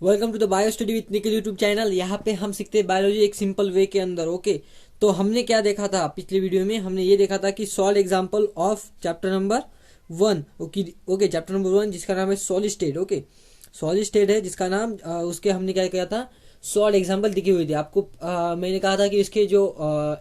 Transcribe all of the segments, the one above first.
Welcome to the bio study with Nikhil YouTube channel. यहाँ पे हम सीखते हैं बायोलॉजी एक सिंपल वे के अंदर। ओके, तो हमने क्या देखा था पिछले वीडियो में? हमने ये देखा था कि solve example of chapter number 1। Okay, chapter number 1 जिसका नाम है solid state. Okay, solid state है जिसका नाम उसके हमने क्या किया था, सॉल्व एग्जाम्पल दिखी हुई थी आपको। मैंने कहा था कि इसके जो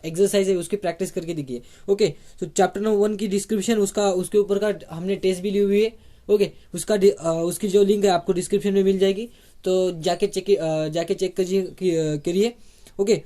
एक्सरसाइज है उसकी प्रैक्टिस करके दिखिए। ओके, तो चैप्टर नंबर 1 की डिस्क्रिप्शन उसके ऊपर का हमने टेस्ट भी ली हुई है। ओके, उसकी जो लिंक है आपको डिस्क्रिप्शन में मिल जाएगी, तो जाके चेक करिए। ओके,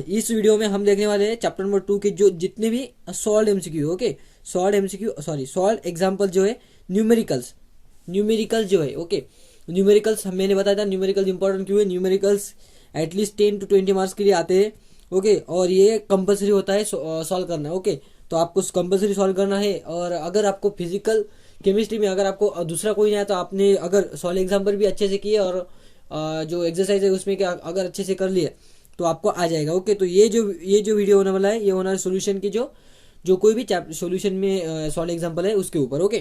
इस वीडियो में हम देखने वाले हैं चैप्टर नंबर 2 के जो जितने भी solve MCQ. Okay, solve example जो है न्यूमेरिकल जो है। ओके, न्यूमेरिकल्स मैंने बताया था न्यूमेरिकल्स इंपॉर्टेंट क्यों है। न्यूमेरिकल्स एटलीस्ट 10 to 20 मार्क्स के लिए आते हैं। ओके, और ये कंपलसरी होता है सॉल्व करना। ओके, तो आपको कंपलसरी सॉल्व करना है। और अगर आपको फिजिकल केमिस्ट्री में अगर आपको दूसरा कोई नहीं आया तो आपने अगर सॉल्व एग्जाम्पल भी अच्छे से किए और जो एक्सरसाइज है उसमें क्या अगर अच्छे से कर लिए तो आपको आ जाएगा। ओके, तो ये जो वीडियो होने वाला है ये होना है सोल्यूशन की जो कोई भी सोल्यूशन में सॉल्व एग्जाम्पल है उसके ऊपर। ओके,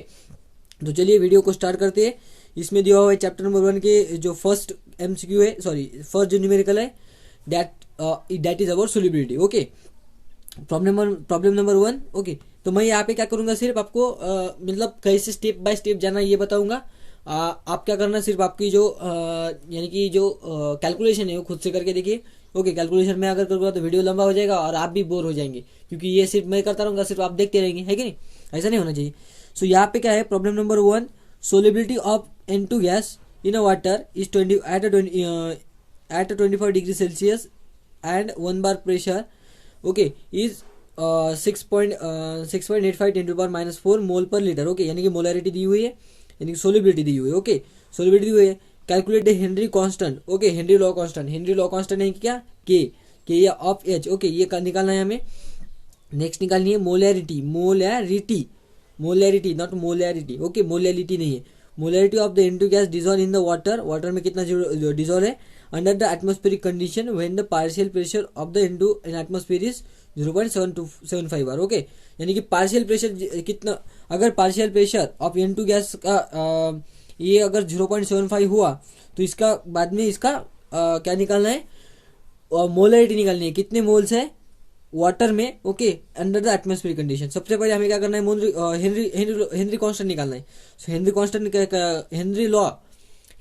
तो चलिए वीडियो को स्टार्ट करते हैं। इसमें दिया हुआ है चैप्टर नंबर 1 के जो फर्स्ट जो न्यूमेरिकल है that is about solubility. Okay, problem number 1। Okay, तो मैं यहाँ पे क्या करूंगा, सिर्फ आपको मतलब कैसे स्टेप बाय स्टेप जाना ये बताऊंगा। आप क्या करना, सिर्फ आपकी जो यानी कि जो कैलकुलेशन है वो खुद से करके देखिए। ओके, कैलकुलेशन में अगर करूँगा तो वीडियो लंबा हो जाएगा और आप भी बोर हो जाएंगे, क्योंकि ये सिर्फ मैं करता रहूंगा, सिर्फ आप देखते रहेंगे, है कि नहीं? ऐसा नहीं होना चाहिए। सो यहाँ पे क्या है, problem number 1, solubility of N2 gas in a water is 20 at a 25 degree Celsius and 1 bar pressure. Okay, is 6.85 10 to the power minus 4 मोल पर लीटर। ओके, यानी कि मोलरिटी दी हुई है, यानी कि सोलिबिलिटी दी हुई है। ओके, सोलिबिलिटी दी हुई है। Calculate the Henry constant. Okay, Henry law constant है क्या, के या ऑफ एच। ओके, ये निकालना है हमें। नेक्स्ट निकालनी है molarity not molarity. Okay, molarity नहीं है, molarity of the N2 gas dissolve in the water में कितना डिजोल्व है under the atmospheric condition when the partial pressure of the N2 in atmosphere is 0.775 bar. Okay, यानी कि partial pressure कितना, अगर partial pressure of N2 gas का ये अगर 0.75 हुआ तो इसका बाद में इसका क्या निकालना है, मोलैरिटी निकालनी है, कितने मोल्स है वाटर में। Okay, under the atmospheric condition. सबसे पहले हमें क्या करना है, हेनरी कांस्टेंट निकालना है। सो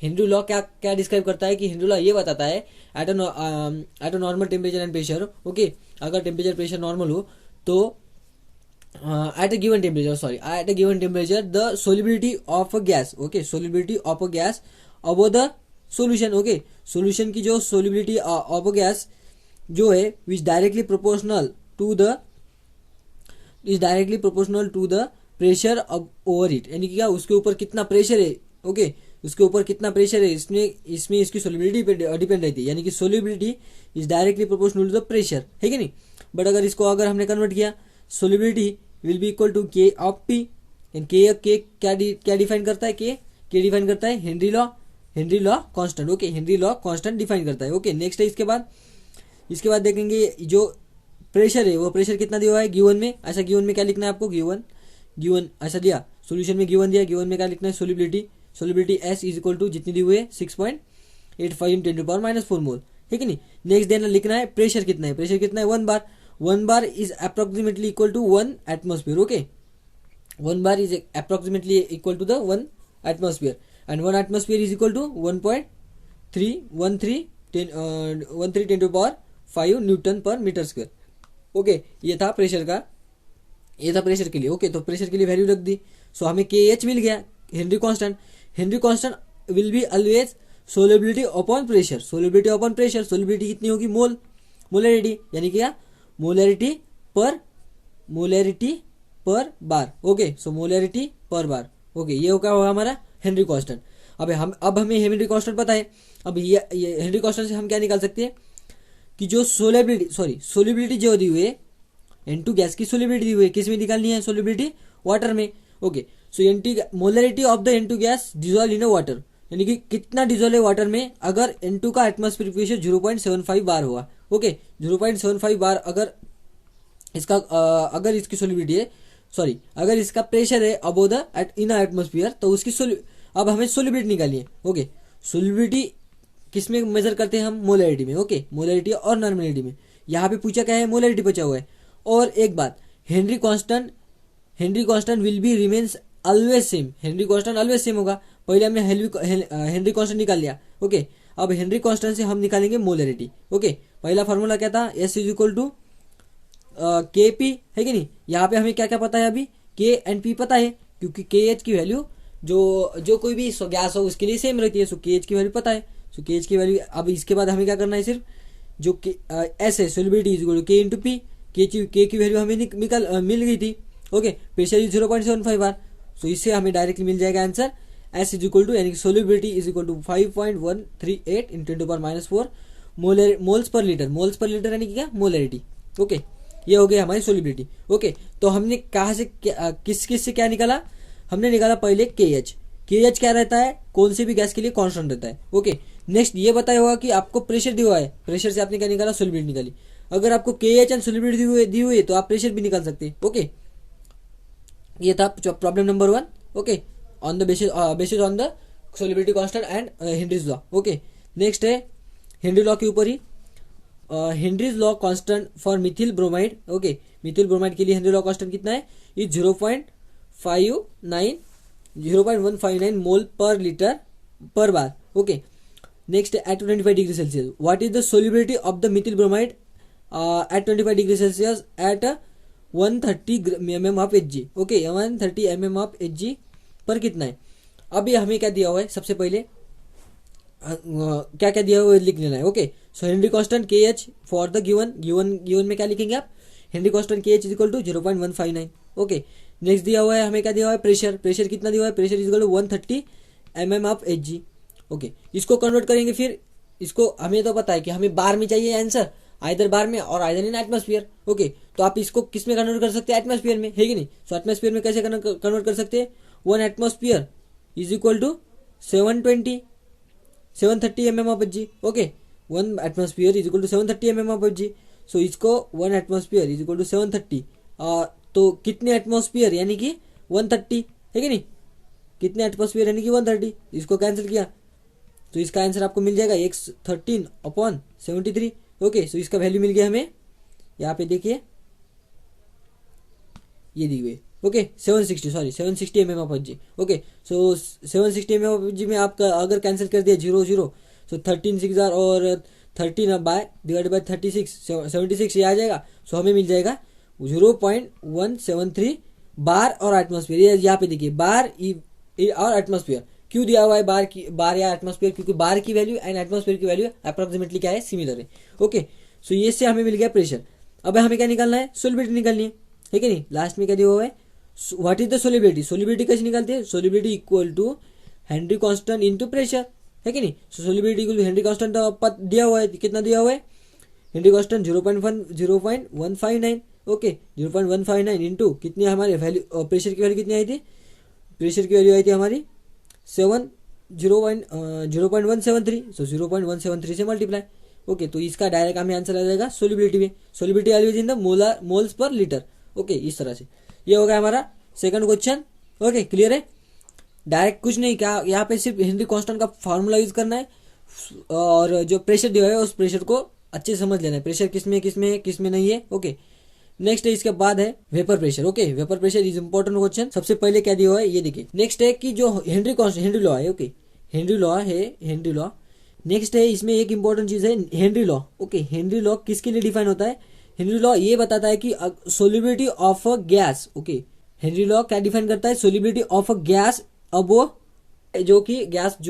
हेनरी लॉ क्या डिस्क्राइब करता है कि हेनरी लॉ ये बताता है at a normal temperature and pressure. Okay, अगर टेम्परेचर प्रेशर नॉर्मल हो तो at a given temperature the solubility of a gas. Okay, solubility of a gas above the solution. Okay, solution की जो solubility of a gas जो है which directly proportional to the pressure over it, यानी कि क्या उसके ऊपर कितना प्रेशर है। ओके, उसके ऊपर कितना प्रेशर है इसमें इसकी सोलिबिलिटी पे डिपेंड रहती है, यानी कि solubility is directly proportional to the pressure, है कि नहीं? बट अगर हमने कन्वर्ट किया, solubility will be equal to K of P. And K क्या डिफाइन करता है, के डिफाइन करता है Henry law constant. Okay, Henry law constant define करता है। ओके, नेक्स्ट है इसके बाद देखेंगे जो प्रेशर है वो प्रेशर कितना दिया हुआ है गिवन में। ऐसा गिवन में क्या लिखना है आपको, गिवन ऐसा दिया, सॉल्यूशन में गिवन दिया, गिवन में क्या लिखना है, solubility S is equal to जितनी दी हुई है 6.85 10 to the power minus 4 मोल, ठीक है नहीं? नेक्स्ट देना लिखना है प्रेशर कितना है, 1 bar is approximately equal to 1 atmosphere. Okay, 1 bar is approximately equal to the 1 atmosphere and 1 atmosphere is equal to 1.313 10 to the power 5 newton per metre square. Okay, ये था प्रेशर के लिए। ओके, तो प्रेशर के लिए value रख दी। सो हमें के एच मिल गया, Henry constant will be always solubility upon pressure. Solubility कितनी होगी, मोलैरिटी, यानी क्या, मोलैरिटी पर बार। ओके, सो मोलैरिटी पर बार। ओके, ये क्या होगा हमारा हेनरी कांस्टेंट। अब हमें हेनरी कांस्टेंट पता है। अब ये हेनरी कांस्टेंट से हम क्या निकाल सकते हैं कि जो सोलिबिलिटी जो दी हुई है N2 गैस की सोलिबिलिटी दी हुई है, किस में निकालनी है, सोलिबिलिटी वाटर में। Okay, so molarity of the N2 gas dissolve in water, यानी कि कितना डिजोल्व है वाटर में अगर N2 का एटमॉस्फेरिक प्रेशर 0.75 बार हुआ। ओके, 0.75 बार अगर इसकी सोलिबिलिटी है, अगर इसका प्रेशर है अबव द इन एटमॉस्फेयर तो उसकी अब हमें सोलिबिलिटी निकालनी है। ओके, सोलिबिलिटी किस में मेजर करते हैं हम, मोलरिटी में। ओके, मोलरिटी और नॉर्मेलिटी में। यहाँ पे पूछा क्या है, मोलरिटी पूछा हुआ है। और एक बात, Henry constant will be remains always same. Henry constant always same होगा। पहले हमने हेनरी कांस्टेंट निकाल लिया। ओके, अब हेनरी कांस्टेंट से हम निकालेंगे मोलरिटी। ओके, पहला फॉर्मूला क्या था, S इज इक्वल टू के पी, है कि नहीं। यहाँ पे हमें क्या क्या पता है, अभी के एंड पी पता है, क्योंकि के एच की वैल्यू जो कोई भी गैस हो उसके लिए सेम रहती है। सो के एच की वैल्यू पता है। सो के एच की वैल्यू, अब इसके बाद हमें क्या करना है, सिर्फ जो एस है, solubility is equal to K into P. K की वैल्यू हमें मिल गई थी। Okay, pressure is 0.75 bar. So इससे हमें डायरेक्टली मिल जाएगा answer, S is equal to, यानी कि solubility is equal to 5.138 × 10⁻⁴ moles per litre यानी कि क्या, मोलरिटी। ओके, ये हो गया हमारी सोलिबिलिटी। ओके, तो हमने कहाँ से किस से क्या निकाला, हमने निकाला पहले के एच क्या रहता है, कौन से भी गैस के लिए कांस्टेंट रहता है। ओके, नेक्स्ट ये बताया होगा कि आपको प्रेशर दिया हुआ है, प्रेशर से आपने क्या निकाला, सोलिबिलिटी निकाली। अगर आपको के एच एंड सोलिबिलिटी दी हुई है तो आप प्रेशर भी निकाल सकते हैं। ओके, ये था problem number 1। Okay, on the basis on the solubility constant and Henry's law. Okay, next है हेनरी लॉ के ऊपर ही, Henry's law constant for methyl bromide. Okay, methyl bromide के लिए हेनरी लॉ कांस्टेंट कितना है, ये 0.159 मोल पर लीटर पर bar. Okay, next at 25 degree Celsius, what is the solubility of the methyl bromide at 25 degree Celsius at 130 mm of Hg। Okay, 130 mm of Hg पर कितना है। अभी हमें क्या दिया हुआ है, सबसे पहले क्या क्या दिया हुआ है लिख लेना है। Okay, so Henry constant K H for the given में क्या लिखेंगे आप, Henry constant K H is equal to 0.159। Okay, next दिया हुआ है हमें क्या दिया हुआ है, प्रेशर कितना दिया हुआ है, pressure is equal to 130 mm of Hg। Okay, इसको कन्वर्ट करेंगे, फिर इसको हमें तो पता है कि हमें बार में चाहिए आंसर, आइदर बार में और आइदर इन एटमॉस्फेयर। ओके, तो आप इसको किस में कन्वर्ट कर सकते हैं, एटमॉस्फेयर में, है कि नहीं। सो एटमॉस्फेयर में कैसे कन्वर्ट कर सकते हैं, 1 atmosphere is equal to 730 mm of Hg। Okay, 1 atmosphere is equal to 730 mm of Hg। So इसको 1 एटमॉस्फेयर इज इक्वल टू 730, तो कितने एटमॉस्फेयर यानी कि 130, है कि नहीं, कितने एटमॉस्फेयर यानी कि 130। इसको कैंसिल किया तो इसका आंसर आपको मिल जाएगा 113/73। ओके, सो इसका वैल्यू मिल गया हमें, यहाँ पे देखिए ये दी हुई। Okay, 760 mm of Hg। Okay, so 760 mm of Hg में आपका अगर कैंसिल कर दिया 0 सो 13 6 और 13 बाय डिवाइड बाय 76 ये आ जाएगा। सो हमें मिल जाएगा 0.173 बार और एटमॉस्फेयर। यहाँ पे देखिए बार और एटमॉस्फेयर क्यों दिया हुआ है, बार या एटमॉस्फेयर, क्योंकि बार की वैल्यू एंड एटमॉस्फेयर की वैल्यू अप्रोक्सीमेटली क्या है, सिमिलर है। ओके, सो ये से हमें मिल गया प्रेशर। अब हमें क्या निकालना है, सोलिबिलिटी निकालनी है कि नहीं। लास्ट में क्या दिया हुआ है, व्हाट इज द सोलिबिलिटी कैसे निकालते हैं, solubility equal to Henry constant into pressure, है कि नहीं। So solubility equal to Henry constant दिया हुआ है, कितना दिया हुआ है, हेनरी कांस्टेंट 0.159। ओके, 0.159 इंटू कितनी हमारे वैल्यू, प्रेशर की वैल्यू कितनी आई थी, प्रेशर की वैल्यू आई थी हमारी 0.173। सो 0.173 से मल्टीप्लाई। ओके, तो इसका डायरेक्ट हमें आंसर आ जाएगा सोलिबिलिटी में, solubility always in the moles per litre. Okay, इस तरह से ये हो गया हमारा सेकंड क्वेश्चन। ओके, क्लियर है। डायरेक्ट कुछ नहीं, क्या यहाँ पे सिर्फ हेनरी कांस्टेंट का फॉर्मूला यूज करना है और जो प्रेशर दिया है उस प्रेशर को अच्छे से समझ लेना है, प्रेशर किसमें नहीं है। ओके, नेक्स्ट है इसके बाद है vapour pressure. Okay, vapour pressure is important question. सबसे पहले क्या दिया हुआ है ये देखिए। नेक्स्ट है कि जो हेनरी लॉ है। Okay, Henry law. नेक्स्ट है इसमें एक इंपॉर्टेंट चीज है Henry law. Okay, Henry law किसके लिए डिफाइन होता है, हेनरी लॉ ये बताता है कि solubility of a gas. Okay, Henry law क्या डिफाइन करता है, सोलिबिलिटी ऑफ अ गैस अबो, जो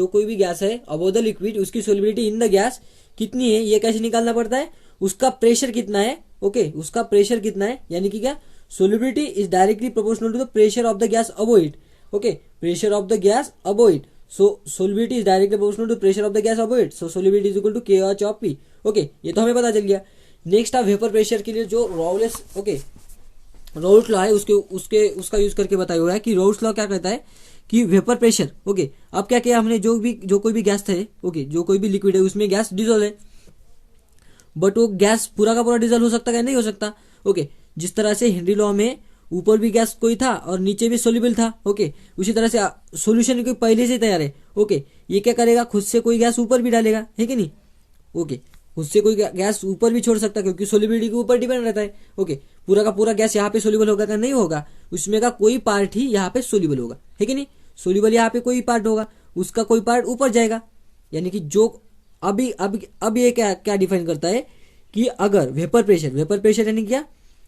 कोई भी गैस है अबो द लिक्विड, उसकी सोलिबिलिटी इन द गैस कितनी है, ये कैसे निकालना पड़ता है, उसका प्रेशर कितना है। ओके, उसका प्रेशर कितना है, यानी कि क्या, solubility is directly proportional to the pressure of the gas above it. Okay, pressure of the gas above it, so solubility is directly proportional to pressure of the gas above it, so solubility is equal to KH of P। Okay, ये तो हमें पता चल गया। Next है vapour pressure के लिए जो राउल्ट लॉ है उसका यूज करके बताया हुआ है कि राउल्ट लॉ क्या कहता है कि वेपर प्रेशर। ओके, अब क्या किया हमने, जो कोई भी गैस है, ओके, जो कोई भी लिक्विड है उसमें गैस डिजोल्व है, बट वो गैस पूरा का पूरा डिजोल्व हो सकता है, नहीं हो सकता। ओके, जिस तरह से हेनरी लॉ में ऊपर भी गैस कोई था और नीचे भी सोल्यूबल था। ओके, उसी तरह से सॉल्यूशन कोई पहले से तैयार है। ओके, ये क्या करेगा, खुद से कोई गैस ऊपर भी डालेगा, है कि नहीं। ओके, खुद से कोई गैस ऊपर भी छोड़ सकता है क्योंकि सोल्यूबिलिटी के ऊपर डिपेंड रहता है। ओके, पूरा का पूरा गैस यहाँ पे सोल्यूबल होगा क्या, नहीं होगा, उसमें का कोई पार्ट ही यहाँ पे सोल्यूबल होगा, है कि नहीं। सोल्यूबल यहाँ पे कोई पार्ट होगा, उसका कोई पार्ट ऊपर जाएगा। यानी कि जो अभी अभी अब ये क्या क्या डिफाइन करता है कि अगर वेपर प्रेशर यानी क्या,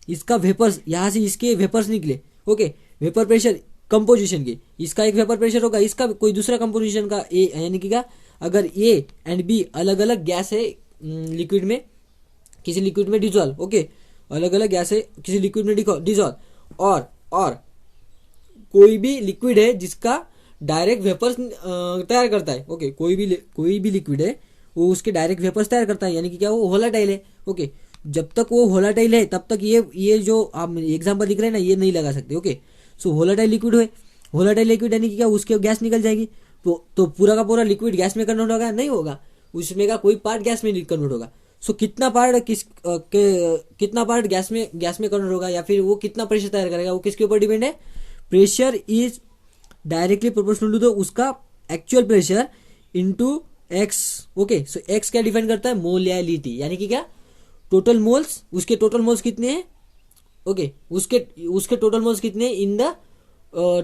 इसका वेपर्स यहाँ से इसके वेपर्स निकले। ओके, वेपर प्रेशर कंपोजिशन के, इसका एक वेपर प्रेशर होगा, इसका कोई दूसरा कंपोजिशन का ए, यानी कि क्या, अगर ए एंड बी अलग अलग गैस है लिक्विड में, किसी लिक्विड में डिजॉल्व। ओके, अलग अलग गैस है किसी लिक्विड में डिजॉल्व, और कोई भी लिक्विड है जिसका डायरेक्ट वेपर्स तैयार करता है। ओके, कोई भी लिक्विड है वो उसके डायरेक्ट वेपर्स तैयार करता है, यानी कि क्या, वो वोलेटाइल है। ओके, जब तक वो वोलेटाइल है तब तक ये जो आप एग्जांपल दिख रहे हैं ना, ये नहीं लगा सकते। ओके, सो वोलेटाइल लिक्विड है, वोलेटाइल लिक्विड यानी कि क्या, उसके गैस निकल जाएगी, तो पूरा का पूरा लिक्विड गैस में कन्वर्ट होगा, नहीं होगा, उसमें का कोई पार्ट गैस में कन्वर्ट होगा। सो कितना पार्ट गैस में कन्वर्ट होगा या फिर वो कितना प्रेशर तैयार करेगा, वो किसके ऊपर डिपेंड है। Pressure is directly proportional to the उसका actual pressure into X. Okay, so X क्या डिफाइन करता है, मोलैलिटी, यानी कि क्या, टोटल मोल्स, उसके टोटल मोल्स कितने हैं। ओके, उसके टोटल मोल्स कितने हैं in the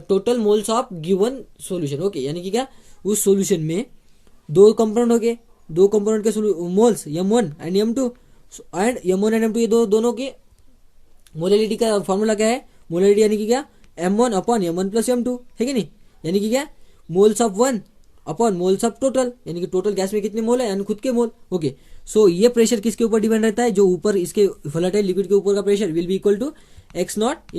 total moles of given solution. Okay, यानी कि क्या, उस सॉल्यूशन में दो कंपोनेंट हो गए, दो कंपोनेंट के moles m1 and m2, and m1 and m2 ये दोनों के मोलैलिटी का फॉर्मूला क्या है, मोलैलिटी यानी कि क्या, m1 upon m1 plus m2, है कि नहीं। यानी कि क्या, moles of one upon moles of total, यानी कि टोटल गैस में कितने मोल है यानी खुद के मोल। ओके, सो ये प्रेशर किसके ऊपर डिपेंड रहता है, जो ऊपर इसके वोलेटाइल लिक्विड के ऊपर का pressure will be equal to P1 naught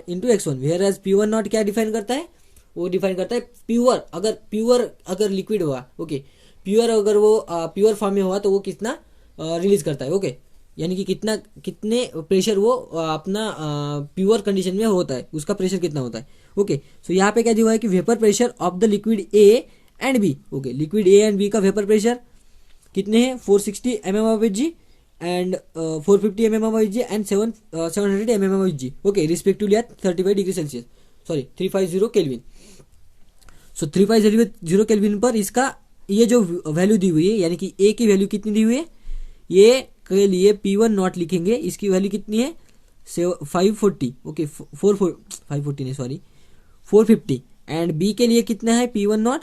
into x1, whereas P1 naught क्या डिफाइन करता है, वो डिफाइन करता है प्योर अगर लिक्विड हुआ। ओके, प्योर अगर वो प्योर फॉर्म में हुआ तो वो कितना रिलीज करता है। ओके, यानी कि कितने प्रेशर वो अपना प्योर कंडीशन में होता है, उसका प्रेशर कितना होता है। ओके, सो यहाँ पे क्या दिया हुआ है कि vapour pressure of the liquid A and B. Okay, liquid A and B का वेपर प्रेशर कितने हैं, 460 mmHg and 450 mmHg and 700 mmHg। Okay, respectively at 35 degree Celsius, sorry 350 kelvin. So 350 kelvin पर इसका ये जो वैल्यू दी हुई है, यानी कि ए की वैल्यू कितनी दी हुई है, ये के लिए P1 नॉट लिखेंगे, इसकी वैल्यू कितनी है 540। ओके, 540 नहीं, सॉरी 450, एंड बी के लिए कितना है P1 नॉट,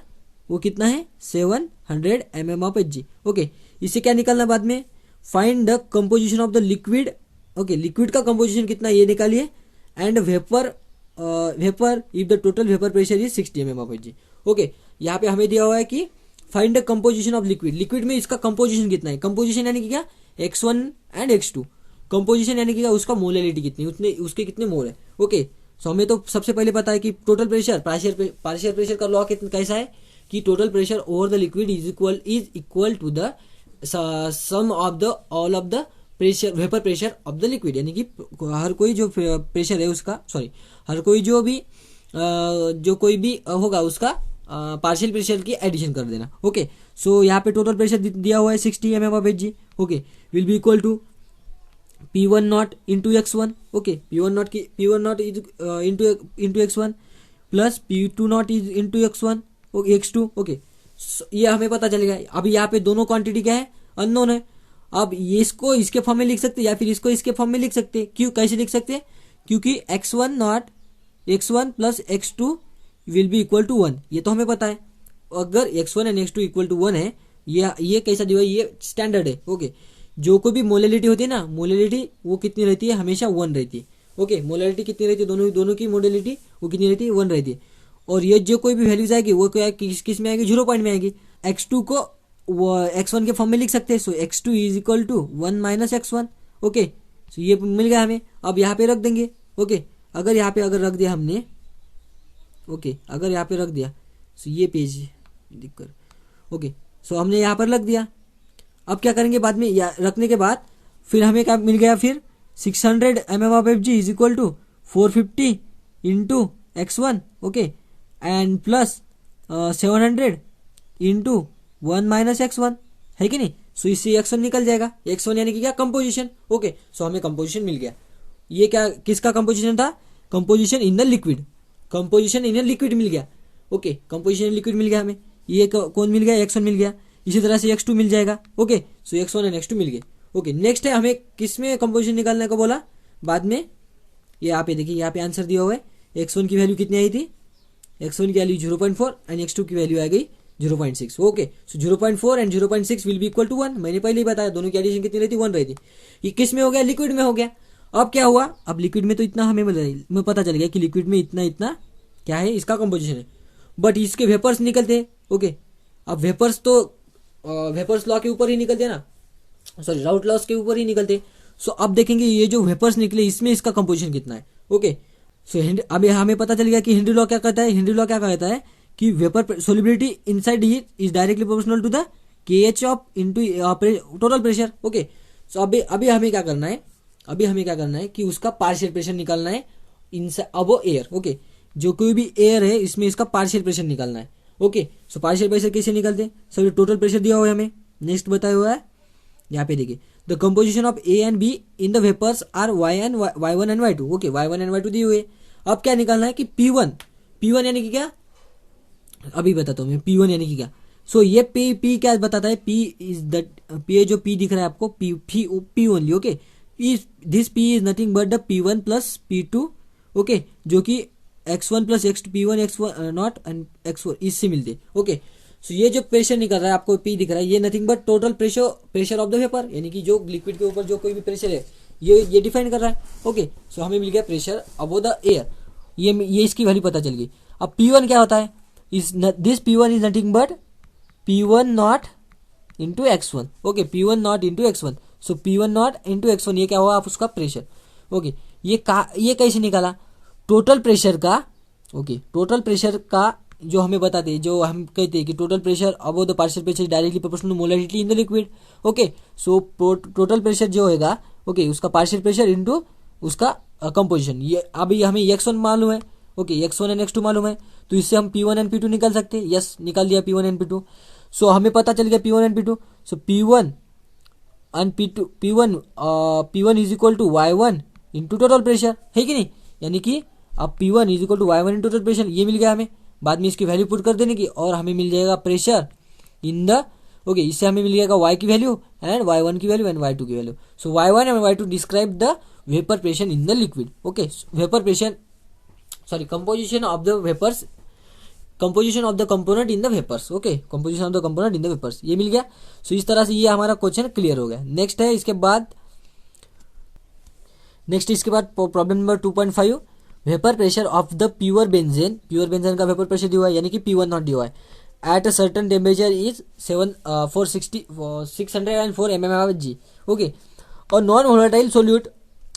वो कितना है 700 mmHg। ओके, इससे क्या निकालना बाद में, find the composition of the liquid. Okay, liquid का कंपोजिशन कितना ये निकालिए, and vapour if the total vapour pressure is 60 mmHg। Okay, यहाँ पे हमें दिया हुआ है कि find the composition of liquid में इसका कंपोजिशन कितना है। कंपोजिशन यानी कि क्या, x1 एंड x2, कंपोजिशन यानी कि क्या, उसका मोलैलिटी कितनी, उसके कितने मोल है। ओके, सो हमें तो सबसे पहले पता है कि टोटल प्रेशर, पार्शियल प्रेशर का लॉ कैसा है कि total pressure over the liquid is equal to the sum of the all of the pressure vapour pressure of the liquid, यानी कि हर कोई जो प्रेशर है उसका, सॉरी हर कोई जो कोई भी होगा उसका पार्शियल प्रेशर की एडिशन कर देना। ओके, सो यहाँ पे टोटल प्रेशर दिया हुआ है 60 mmHg। Okay, will be equal to P1 naught into x1। Okay, P1 naught is into x1 plus P2 naught is into x1 x2। Okay, ये हमें पता चलेगा। अभी यहाँ पे दोनों क्वांटिटी क्या है, अननोन है। अब ये इसको इसके फॉर्म में लिख सकते या फिर इसको इसके फॉर्म में लिख सकते। क्यों, कैसे लिख सकते हैं, क्योंकि x1 plus x2 will be equal to 1, ये तो हमें पता है। अगर x1 and x2 equal to 1 है, ये कैसा दिया है, ये स्टैंडर्ड है। ओके, जो कोई भी मोलैलिटी होती है ना, मोलैलिटी वो कितनी रहती है, हमेशा 1 रहती है। ओके, मोलैलिटी कितनी रहती है, दोनों की मोलैलिटी वो कितनी रहती है, 1 रहती है। और ये जो कोई भी वैल्यूज आएगी वो क्या किस में आएगी, 0 पॉइंट में आएगी। x2 को x1 के फॉर्म में लिख सकते हैं। So x2 is equal to 1 minus x1। Okay, so ये मिल गया हमें। अब यहाँ पे रख देंगे। ओके, अगर यहाँ पे रख दिया हमने, ओके अगर यहाँ पे रख दिया, सो ये पेज दिक्कत। ओके, सो हमने यहाँ पर रख दिया। अब क्या करेंगे बाद में, रखने के बाद फिर हमें क्या मिल गया, फिर 600 mmHg is equal to 450 into x1। Okay, and plus 700 into 1 minus x1, है कि नहीं। सो इससे x1 निकल जाएगा, x1 यानी कि क्या, कंपोजिशन। ओके, सो हमें कंपोजिशन मिल गया। ये क्या किसका कंपोजिशन था, composition in the liquid, composition in the liquid मिल गया। ओके, कंपोजिशन इन लिक्विड मिल गया हमें, ये कौन मिल गया, x1 मिल गया। इसी तरह से x2 मिल जाएगा। Okay, so x1 and x2 मिल गए। ओके, नेक्स्ट है हमें किस में कंपोजिशन निकालने को बोला बाद में, ये यहाँ पे देखिए, यहाँ पे आंसर दिया हुआ है। x1 की वैल्यू कितनी आई थी, x1 की वैल्यू 0.4 एंड x2 की वैल्यू आ गई 0.6। Okay, so 0.4 and 0.6 will be equal to 1। मैंने पहले ही बताया दोनों की एडिशन कितनी रहती, 1 रहती। ये किस में हो गया, लिक्विड में हो गया। अब क्या हुआ, अब लिक्विड में तो इतना हमें पता चल गया कि लिक्विड में इतना इतना क्या है, इसका कंपोजिशन है। बट इसके वेपर्स निकलते हैं। ओके, अब वेपर्स तो वेपर्स लॉ के ऊपर ही निकलते हैं ना, सॉरी राउट लॉस के ऊपर ही निकलते। सो अब देखेंगे ये जो वेपर्स निकले इसमें इसका कंपोजिशन कितना है। ओके, सो अभी हमें पता चल गया कि हेनरी लॉ क्या कहता है। हेनरी लॉ क्या कहता है कि vapour solubility inside heat is directly proportional to the KH of into total pressure. Okay, so अभी हमें क्या करना है, अभी हमें क्या करना है कि उसका पार्शियल प्रेशर निकालना है इनसाइड अब एयर। ओके, जो कोई भी एयर है इसमें इसका पार्शियल प्रेशर निकालना है। ओके, सो पार्शियल प्रेशर कैसे निकलते हैं, सर टोटल प्रेशर दिया हुआ है हमें, नेक्स्ट बताया हुआ है यहाँ पे देखिए, the composition of A and B in the vapours are Y1 and Y2। Okay, Y1 and Y2 दिए हुए। अब क्या निकालना है कि P1 यानी कि क्या, अभी बताता हूँ मैं P1 यानी कि क्या। सो ये P क्या बताता है, P इज द P जो P दिख रहा है आपको, P only. Okay, this P is nothing but the P1 plus P2। Okay, जो कि x1 plus x2 P1 x1 not and x4 इससे मिलते। ओके, सो ये जो प्रेशर निकल रहा है आपको P दिख रहा है, ये nothing but total pressure of the vapour, यानी कि जो लिक्विड के ऊपर जो कोई भी प्रेशर है ये डिफाइन कर रहा है। ओके, सो हमें मिल गया प्रेशर अबव द एयर, ये इसकी वैल्यू पता चल गई। अब P1 क्या होता है, this P1 is nothing but P1 naught into x1। Okay, P1 naught into x1, so P1 naught into x1 ये क्या हुआ, आप उसका प्रेशर। ओके, ये कैसे निकाला, टोटल प्रेशर का। ओके, टोटल प्रेशर का जो हमें बताते हैं, जो हम कहते हैं कि total pressure above the partial pressure directly proportional to molarity in the liquid. Okay, so total pressure जो होगा, ओके, उसका पार्शियल प्रेशर इनटू उसका कंपोजिशन। ये अभी हमें x1 मालूम है। ओके, x1 एंड x2 मालूम है, तो इससे हम P1 एंड P2 निकाल सकते हैं। यस, निकाल दिया P1 एंड P2। सो हमें पता चल गया P1 and P2। So P1 and P1 is equal to Y1 into total pressure, है कि नहीं, यानी कि अब P1 is equal to Y1 into total pressure, ये मिल गया हमें। बाद में इसकी वैल्यू पुट कर देने की और हमें मिल जाएगा प्रेशर इन द। ओके, इससे हमें मिल जाएगा Y की वैल्यू एंड Y1 की वैल्यू एंड Y2 की value. So Y1 and Y2 describe the vapour pressure in the liquid. Okay, vapour pressure sorry composition of the vapours, composition of the component in the vapours. Okay, composition of the component in the vapours, ये मिल गया। सो इस तरह से ये हमारा question clear हो गया। नेक्स्ट है इसके बाद problem number 2.5, vapour pressure of the pure benzene. Pure benzene का वेपर प्रेशर दिया हुआ है, यानी कि P1 नॉट दिया हुआ है। At a certain temperature is 604 mmHg। Okay, और non volatile solute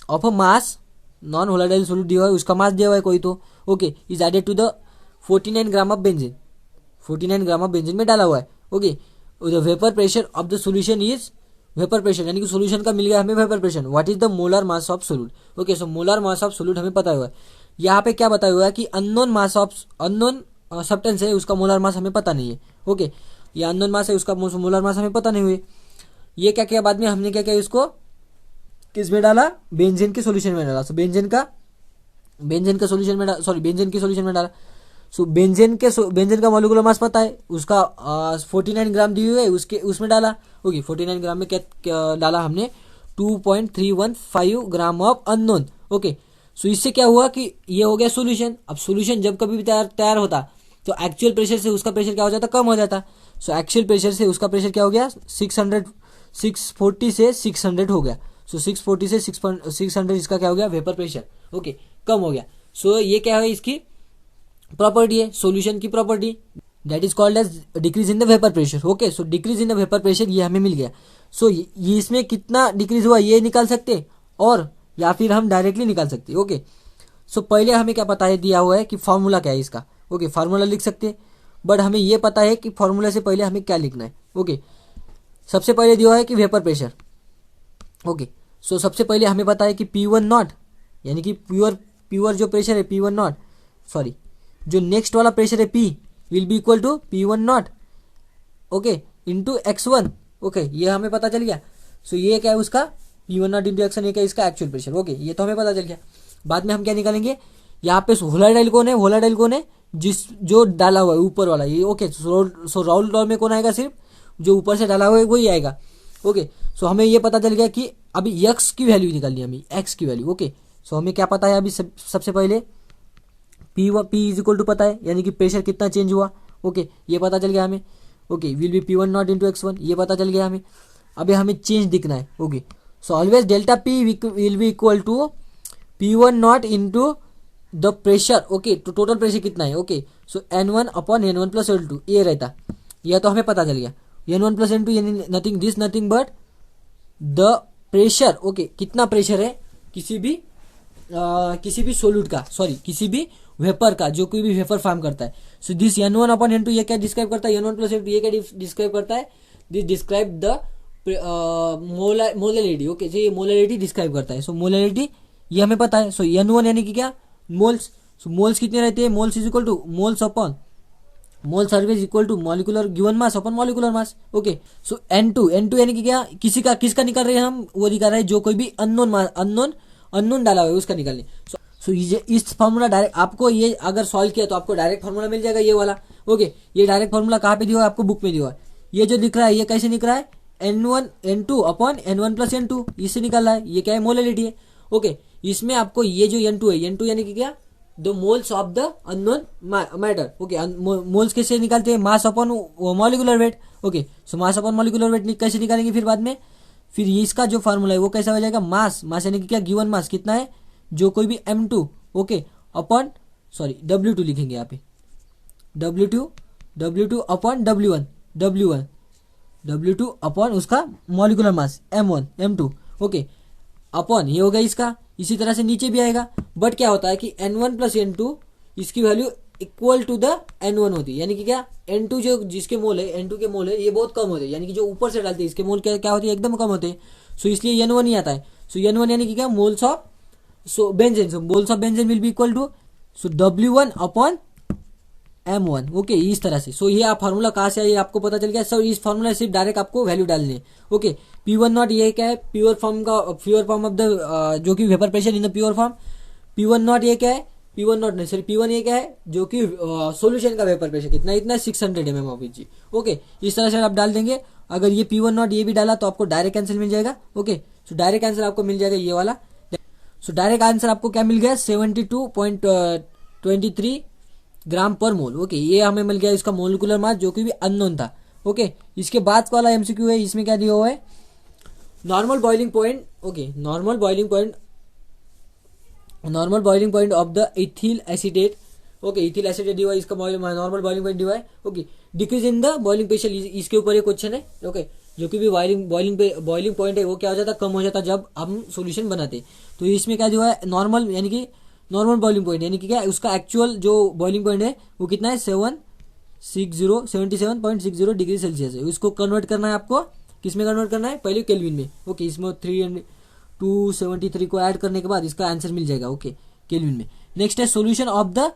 of a mass, non volatile solute दिया हुआ है, उसका मास दिया हुआ है कोई तो। Okay, is added to the 49 gram of benzene, 49 gram of benzene में डाला हुआ है। Okay, the vapour pressure of the solution is, vapour pressure यानी कि सोल्यूशन का मिल गया हमें vapour pressure. What is the molar mass of solute. Okay, so molar mass of solute हमें पता हुआ है। यहाँ पे क्या बताया हुआ है कि unknown mass of unknown substance है, उसका मोलर मास हमें पता नहीं है। ओके, ये अननोन मास है, उसका मोलर मास हमें पता नहीं हुई। ये क्या किया बाद में हमने, क्या किया, इसको किस में डाला, बेंजीन के सोल्यूशन में डाला। सो बेंजीन के सोल्यूशन में बेंजीन के सोल्यूशन में डाला। सो बेंजीन का मॉलिक्यूलर मास पता है, उसका 49 ग्राम दी हुई है, उसमें डाला। ओके, 49 ग्राम में क्या डाला हमने, 2.315 ग्राम ऑफ अननोन। ओके, सो इससे क्या हुआ कि ये हो गया सोल्यूशन। अब सोल्यूशन जब कभी भी तैयार होता तो एक्चुअल प्रेशर से उसका प्रेशर क्या हो जाता, कम हो जाता। सो एक्चुअल प्रेशर से उसका प्रेशर क्या हो गया, 640 से 600 हो गया। सो 640 से 600 इसका क्या हो गया, वेपर प्रेशर। ओके, कम हो गया। सो ये क्या है, इसकी प्रॉपर्टी है, सॉल्यूशन की property, that is called as decrease in the vapour pressure. Okay, so decrease in the vapour pressure ये हमें मिल गया। सो ये इसमें कितना डिक्रीज हुआ ये निकाल सकते, और या फिर हम डायरेक्टली निकाल सकते। ओके, सो पहले हमें क्या पता है, दिया हुआ है कि फॉर्मूला क्या है इसका। ओके, फार्मूला लिख सकते हैं, बट हमें ये पता है कि फॉर्मूला से पहले हमें क्या लिखना है। ओके, सबसे पहले दिया हुआ है कि वेपर प्रेशर। ओके, सो सबसे पहले हमें पता है कि P1 नॉट, यानी कि प्योर जो प्रेशर है P1 नॉट, सॉरी जो नेक्स्ट वाला प्रेशर है P will be equal to P1 naught, okay, into x1। Okay, ये हमें पता चल गया। सो ये क्या है, उसका P1 नॉट इंटू एक्स ये क्या इसका एक्चुअल प्रेशर। ओके, ये तो हमें पता चल गया। बाद में हम क्या निकालेंगे, यहाँ पे वोलाटाइल कौन है, वोलाटाइल कौन है जिस जो डाला हुआ है ऊपर वाला ये। ओके, सो राउल्ट लॉ में कौन आएगा, सिर्फ जो ऊपर से डाला हुआ है वही आएगा। ओके, सो हमें ये पता चल गया कि अभी एक्स की वैल्यू निकालनी है हमें, एक्स की वैल्यू। ओके, सो हमें क्या पता है अभी सबसे पहले पी इज इक्वल टू पता है, यानी कि प्रेशर कितना चेंज हुआ। ओके, ये पता चल गया हमें। Okay, will B P1 naught into x one, ये पता चल गया हमें। अभी हमें चेंज दिखना है। Okay, so always delta P will be equal to P1 naught into the pressure. Okay, तो टोटल प्रेशर कितना है। ओके, सो N1 upon N1 plus L2 ये रहता, यह तो हमें पता चल गया। N1 प्लस N2 यानी nothing but the pressure. Okay, कितना प्रेशर है किसी भी सोल्यूट का, सॉरी किसी भी वेपर का, जो कोई भी वेपर फॉर्म करता है। So this N1 upon N2 ये क्या डिस्क्राइब करता है, N1 प्लस N2 ये क्या डिस्क्राइब करता है, this describe the molality. Okay, ये मोलैलिटी डिस्क्राइब करता है। सो मोलैलिटी ये हमें पता है। सो N1 यानी कि क्या, मोल्स। सो मोल्स कितने रहते हैं, moles is equal to moles upon mole service equal to molecular given mass upon molecular mass. Okay, so N2 यानी कि क्या, किसका निकाल रहे हैं हम, वो निकाल रहे हैं जो कोई भी अननोन डाला हुआ है उसका निकालने। सो इस फॉर्मूला डायरेक्ट आपको, ये अगर सॉल्व किया तो आपको डायरेक्ट फॉर्मूला मिल जाएगा ये वाला। ओके, ये डायरेक्ट फॉर्मूला कहाँ पे दिया हुआ है, आपको बुक में दिया हुआ है। ये जो दिख रहा है ये कैसे निकल रहा है, N2 upon N1 plus N2 इससे निकल रहा है। ये क्या है, मोलैलिटी है। ओके, इसमें आपको ये जो N2 है, N2 यानी कि क्या, the moles of the unknown matter. Okay, moles कैसे निकालते हैं, mass upon molecular weight. Okay, so mass upon molecular weight कैसे निकालेंगे फिर बाद में, फिर इसका जो फार्मूला है वो कैसा हो जाएगा, मास यानी कि क्या, गिवन मास कितना है, जो कोई भी M2 ओके अपॉन W2 लिखेंगे यहाँ पे, W2 अपॉन W2 अपॉन उसका molecular mass M1 M2। Okay, upon ये हो गया इसका, इसी तरह से नीचे भी आएगा। बट क्या होता है कि N1 प्लस N2 इसकी value equal to the N1 होती है, यानी कि क्या, N2 जो जिसके मोल है, N2 के मोल है ये बहुत कम होते हैं, यानी कि जो ऊपर से डालते हैं इसके मोल क्या होते हैं, एकदम कम होते हैं। सो इसलिए N1 ही आता है। सो N1 यानी कि क्या, moles of benzene. So moles of benzene will be equal to W1 upon M1। Okay, इस तरह से। सो ये आप फार्मूला कहाँ से आइए आपको पता चल गया। सर इस फार्मूला सिर्फ डायरेक्ट आपको वैल्यू डालनी है। ओके, P1 नॉट ये क्या है, प्योर फॉर्म ऑफ द जो कि vapour pressure in the pure form. P1 not ये क्या है, P1 नॉट नहीं सॉरी P1 ये क्या है, जो कि सॉल्यूशन का वेपर प्रेशर कितना, इतना 600 mm ऑफ जी। ओके, इस तरह से आप डाल देंगे। अगर ये P1 नॉट ये भी डाला तो आपको डायरेक्ट आंसर मिल जाएगा। ओके, सो डायरेक्ट आंसर आपको मिल जाएगा ये वाला। सो डायरेक्ट आंसर आपको क्या मिल गया, 72.23 ग्राम पर मोल। ओके, ये हमें मिल गया इसका मोलिकुलर मास, जो कि भी अननोन था। ओके, इसके बाद वाला MCQ है, इसमें क्या दिया हुआ है, normal boiling point. Okay, normal boiling point of the ethyl acetate. Okay, ethyl acetate दिया हुआ है, इसका नॉर्मल बॉइलिंग पॉइंट दिया हुआ है। Okay, decrease in the boiling pressure, इसके ऊपर एक क्वेश्चन है। ओके, जो कि भी बॉइलिंग पॉइंट है वो क्या हो जाता, कम हो जाता जब हम सॉल्यूशन बनाते। तो इसमें क्या दिया हुआ है, नॉर्मल यानी कि नॉर्मल बॉइलिंग पॉइंट यानी कि क्या, उसका एक्चुअल जो बॉइलिंग पॉइंट है वो कितना है, 77.60 डिग्री सेल्सियस है। उसको कन्वर्ट करना है आपको, किस में कन्वर्ट करना है, पहले केल्विन में। ओके, इसमें 273 को ऐड करने के बाद इसका आंसर मिल जाएगा। ओके, केल्विन में। नेक्स्ट है solution of the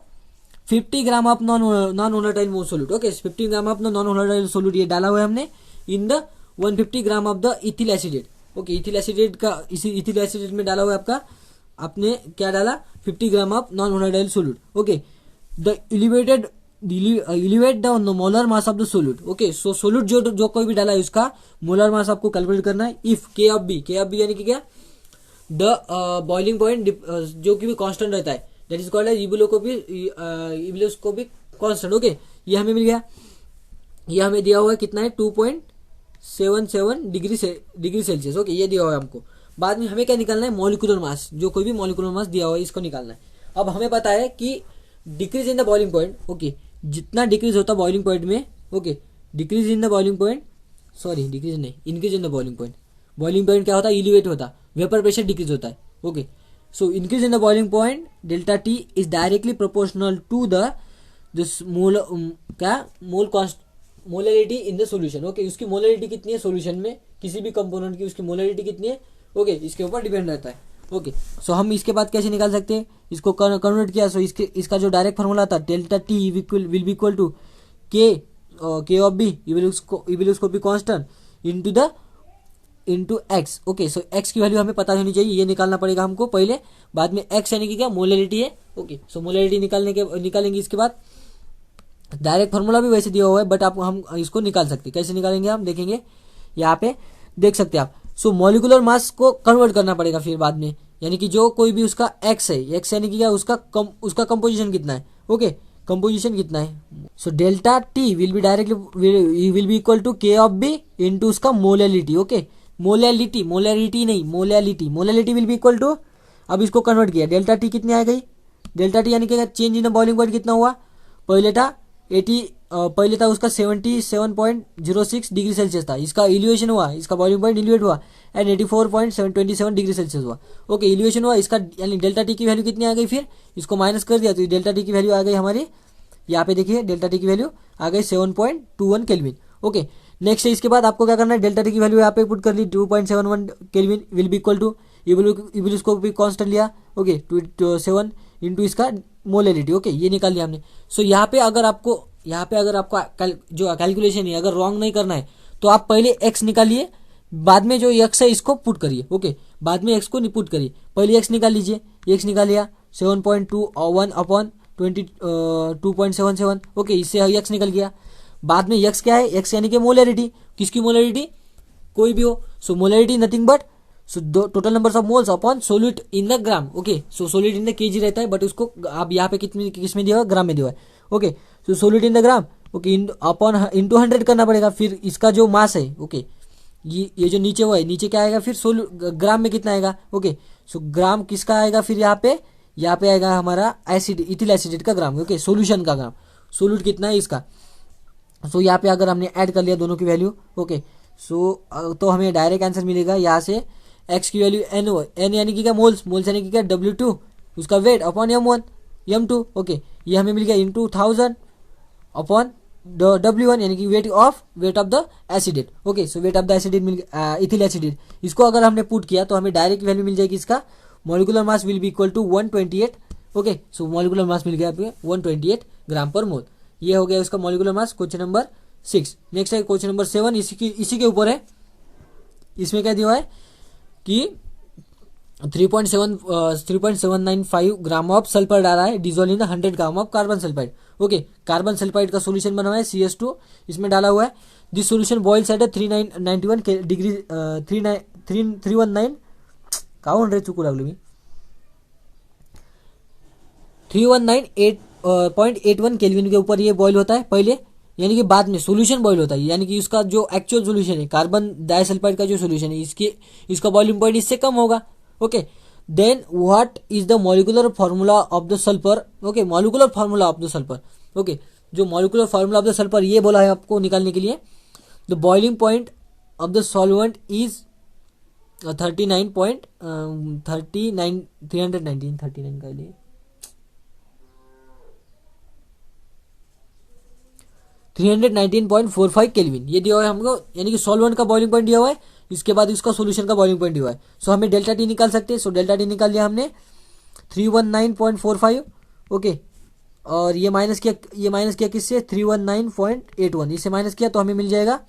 50 gram of non volatile mole solute. Okay, 50 gram of non volatile solute ये डाला हुआ है हमने in the 150 gram of the ethyl acetate. Okay, ethyl acetate का, इसी इथिल एसिडेट में डाला हुआ है आपका, आपने क्या डाला, 50 gram of non volatile solute. Okay, the elevate the molar mass of the solute. Okay, so solute जो कोई भी डाला है उसका मोलर मास आपको कैलकुलेट करना है। इफ K ऑफ B यानी कि क्या, द बॉइलिंग पॉइंट जो कि भी कांस्टेंट रहता है, that is called as ebullioscopic constant. Okay, ये हमें मिल गया, ये हमें दिया हुआ है कितना है, 2.77 डिग्री सेल्सियस। ओके, ये दिया हुआ है हमको। बाद में हमें क्या निकालना है, मॉलिक्यूलर मास, जो कोई भी मॉलिक्यूलर मास दिया हुआ है इसको निकालना है। अब हमें पता है कि decrease in the boiling point. Okay, जितना डिक्रीज होता है बॉइलिंग पॉइंट में, okay, decrease in the boiling point, sorry decrease नहीं, increase in the boiling point. Boiling point क्या होता है, एलिवेट होता, वेपर प्रेशर डिक्रीज होता है। Okay, so increase in the boiling point delta T is directly proportional to the molality in the solution. Okay, उसकी molality कितनी है solution में, किसी भी कंपोनेंट की उसकी मोलैलिटी कितनी है। ओके, इसके ऊपर डिपेंड रहता है। ओके, सो हम इसके बाद कैसे निकाल सकते हैं, इसको कन्वर्ट किया। सो इसका जो डायरेक्ट फार्मूला था, delta T will be equal to K of B ebullioscopic constant into the into X. Okay, so X की वैल्यू हमें पता होनी चाहिए, ये निकालना पड़ेगा हमको पहले। बाद में एक्स यानी कि क्या, मोलैलिटी है। ओके, सो मोलैलिटी निकालेंगे इसके बाद डायरेक्ट फार्मूला भी वैसे दिया हुआ है, बट आप हम इसको निकाल सकते हैं। कैसे निकालेंगे हम देखेंगे, यहाँ पे देख सकते हैं आप। सो मॉलिकुलर मास को कन्वर्ट करना पड़ेगा फिर बाद में, यानी कि जो कोई भी उसका एक्स है, एक्स यानी कि क्या, उसका कंपोजिशन कितना है। ओके, कंपोजिशन कितना है। So delta T will be directly will be equal to K of B into उसका मोलैलिटी। ओके, मोलैलिटी नहीं, molality will be equal to, अब इसको कन्वर्ट किया, डेल्टा टी कितनी आ गई, डेल्टा टी यानी कि चेंज इन बॉइलिंग पॉइंट कितना हुआ, पहले था उसका 77.06 डिग्री सेल्सियस था, इसका इलिवेशन हुआ, इसका बॉइलिंग पॉइंट इलिवेट हुआ एंड 84.27 डिग्री सेल्सियस हुआ। ओके, इलिवेशन हुआ इसका, यानी डेल्टा टी की वैल्यू कितनी आ गई, फिर इसको माइनस कर दिया तो डेल्टा टी की वैल्यू आ गई हमारी, यहाँ पे देखिए डेल्टा टी की वैल्यू आ गई 7.21 केल्विन। ओके, नेक्स्ट है, इसके बाद आपको क्या करना है, डेल्टा टी की वैल्यू यहाँ पे पुट कर ली 2.71 kelvin will be equal to, इसको भी कांस्टेंट लिया। ओके, 7 इंटू इसका मोलैलिटी। ओके, ये निकाल लिया हमने। सो यहाँ पे अगर आपको जो कैलकुलेशन है अगर रॉन्ग नहीं करना है तो आप पहले एक्स निकालिए, बाद में जो एक्स है इसको पुट करिए। ओके, बाद में एक्स को पुट करिए, पहले एक्स निकाल लीजिए, एक्स निकाल लिया 7.21 अपॉन 22.77। ओके, इससे एक्स निकल गया। बाद में एक्स क्या है, एक्स यानी कि मोलैरिटी, किसकी मोलैरिटी, कोई भी हो। So molarity nothing but total number of moles upon solute in the gram. Okay, so solute in the KG रहता है, बट उसको आप यहाँ पे किस में दिया हुआ, ग्राम में दिया हुआ है। Okay, so solute in the gram. Okay, upon into 100 करना पड़ेगा, फिर इसका जो मास है। ओके, ये जो नीचे हुआ है, नीचे क्या आएगा फिर ग्राम में कितना आएगा। ओके, सो ग्राम किसका आएगा फिर यहाँ पे आएगा हमारा एसिड, इथिल एसिडेट का ग्राम। ओके, सोल्यूशन का ग्राम, सोल्यूट कितना है इसका। सो यहाँ पे अगर हमने ऐड कर लिया दोनों की वैल्यू, ओके, सो तो हमें डायरेक्ट आंसर मिलेगा यहाँ से, एक्स की वैल्यू एन यानी कि क्या, मोल्स यानी कि क्या, W2 उसका वेट अपॉन M2। ओके, ये हमें मिल गया इंटू 1000 अपॉन W1 यानी कि weight of the acetate. Okay, so weight of the acetate मिल गया, इथिल एसिडेट। इसको अगर हमने पुट किया तो हमें डायरेक्ट वैल्यू मिल जाएगी, इसका molecular mass will be equal to 128। Okay, so molecular mass मिल गया आपको 128 ग्राम पर मोल। ये हो गया उसका molecular mass, question number 6। Next है क्वेश्चन नंबर 7, इसी के ऊपर है। इसमें क्या दिया है कि 3.795 ग्राम ऑफ सल्फर डाला है dissolve in 100 gram of carbon sulphide. Okay, carbon sulphide का सोल्यूशन बना हुआ है CS2 इसमें डाला हुआ है। This solution boils at 391 degree 319 काउंट रे चुकू लागलो मी 319.81 केल्विन के ऊपर ये बॉईल होता है पहले, यानी कि बाद में सोल्यूशन बॉईल होता है, यानी कि उसका जो एक्चुअल सोल्यूशन है कार्बन डाइसल्फाइड का जो सोल्यूशन है इसका बॉइलिंग पॉइंट इससे कम होगा। Okay, then what is the molecular formula of the sulphur. Okay, molecular formula of the sulphur. Okay, जो molecular formula of the sulphur ये बोला है आपको निकालने के लिए, the boiling point of the solvent is 319 का लिए 319.45 केल्विन ये दिया हुआ है हमको, यानी कि सॉल्वेंट का बॉइलिंग पॉइंट दिया हुआ है, इसके बाद इसका सॉल्यूशन का बॉइलिंग पॉइंट दिया हुआ है। सो हमें डेल्टा टी निकाल सकते हैं। सो डेल्टा टी निकाल लिया हमने 319.45। ओके, और ये माइनस किया किससे 319.81, इससे माइनस किया तो हमें मिल जाएगा।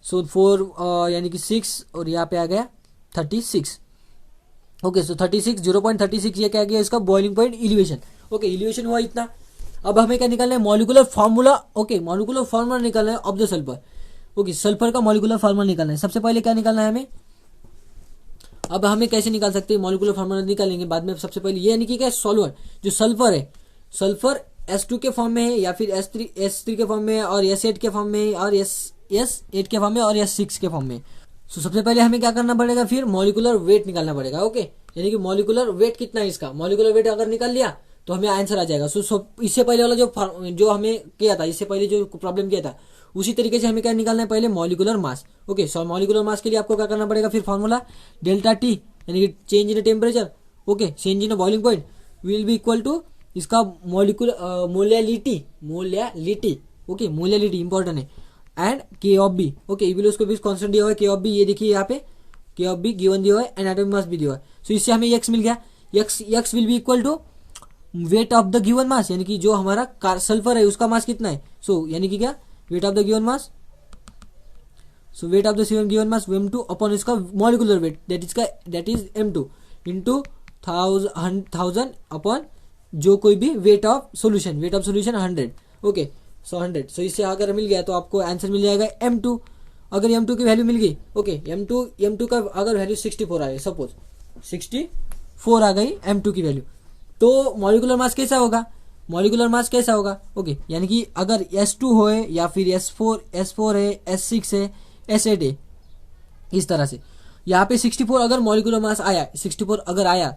सो 4 यानी कि 6 और यहाँ पे आ गया 36। ओके, सो 0.36 ये क्या गया इसका boiling point elevation. Okay, elevation हुआ इतना। अब हमें क्या निकालना है, molecular formula. Okay, molecular formula निकालना है of the sulphur. Okay, sulphur का मॉलिकुलर फार्मूला निकालना है। सबसे पहले क्या निकालना है हमें, अब हमें कैसे निकाल सकते हैं मॉलिकुलर फार्मूला निकालेंगे बाद में। सबसे पहले ये यानी कि क्या, सॉल्वेंट जो सल्फर है, सल्फर S2 के फॉर्म में है या फिर S3 के फॉर्म में है और S8 के फॉर्म में है और S8 के फॉर्म में और S6 के फॉर्म में। सो सबसे पहले हमें क्या करना पड़ेगा, फिर मॉलिकुलर वेट निकालना पड़ेगा। ओके, यानी कि मॉलिकुलर वेट कितना है इसका, मॉलिकुलर वेट अगर निकाल लिया तो हमें आंसर आ जाएगा। सो इससे पहले वाला जो हमें किया था, इससे पहले जो प्रॉब्लम किया था उसी तरीके से हमें क्या निकालना है, पहले molecular mass. Okay, so molecular मास के लिए आपको क्या करना पड़ेगा, फिर फॉर्मूला डेल्टा टी यानी कि change in temperature. Okay, change in boiling point will be equal to इसका मोलैलिटी। ओके, मोलैलिटी इंपॉर्टेंट है and K of B. Okay, उसको भी कॉन्स्टेंट दिया हुआ है के ऑफ बी, ये देखिए यहाँ पे के ऑफ बी गिवन दिया हुआ है एंड एटॉमिक मास भी दिया हुआ है। सो इससे हमें एक्स मिल गया, X will be equal to weight of the given mass, यानी कि जो हमारा सल्फर है उसका मास कितना है। सो यानी कि क्या, weight of the given mass so weight of the given mass m2 upon इसका molecular weight that is m2 into 1000 upon जो कोई भी weight of solution 100। Okay, so 100। So इससे अगर मिल गया तो आपको आंसर मिल जाएगा m2। अगर m2 की वैल्यू मिल गई, ओके, m2 का अगर वैल्यू 64 आ गई, सपोज 64 आ गई m2 की वैल्यू, तो मॉलिकुलर मास कैसा होगा, ओके, यानी कि अगर S2 हो या फिर S4 है, S6 है, S8 है, इस तरह से यहाँ पे 64 अगर मॉलिकुलर मास आया, 64 अगर आया